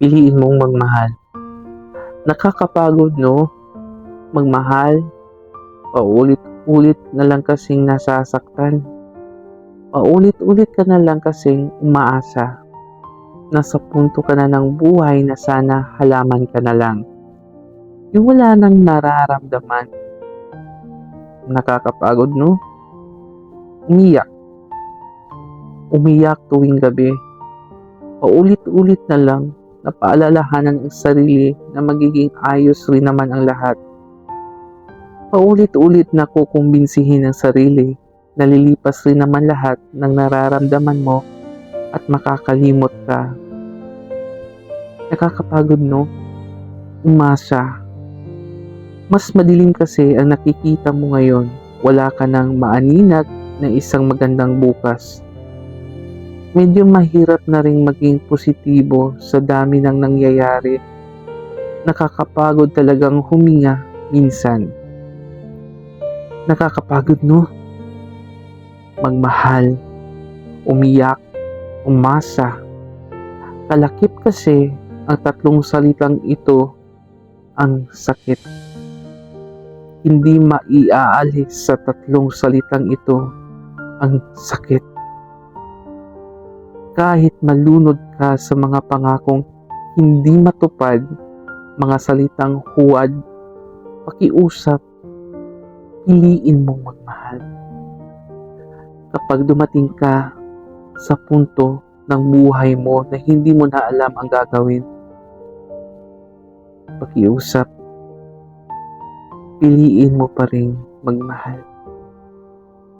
Piliin mong magmahal. Nakakapagod, no? Magmahal, paulit-ulit na lang kasing nasasaktan. Paulit-ulit ka na lang kasing umaasa. Nasa punto ka na ng buhay na sana halaman ka na lang. Yung wala nang nararamdaman. Nakakapagod, no? Umiyak. Umiyak tuwing gabi. Paulit-ulit na lang na paalalahanan ang sarili na magiging ayos rin naman ang lahat. Paulit-ulit na kukumbinsihin ang sarili na lilipas rin naman lahat ng nararamdaman mo at makakalimot ka. Nakakapagod, no? Umasa. Mas madilim kasi ang nakikita mo ngayon. Wala ka nang maaninag na isang magandang bukas. Medyo mahirap na rin maging positibo sa dami ng nangyayari. Nakakapagod talagang huminga minsan. Nakakapagod, no? Magmahal, umiyak, umasa. Kalakip kasi ang tatlong salitang ito ang sakit. Hindi maiaalis sa tatlong salitang ito ang sakit. Kahit malunod ka sa mga pangakong hindi matupad, mga salitang huwad, pakiusap, piliin mong magmahal. Kapag dumating ka sa punto ng buhay mo na hindi mo na alam ang gagawin, pakiusap, piliin mo pa rin magmahal.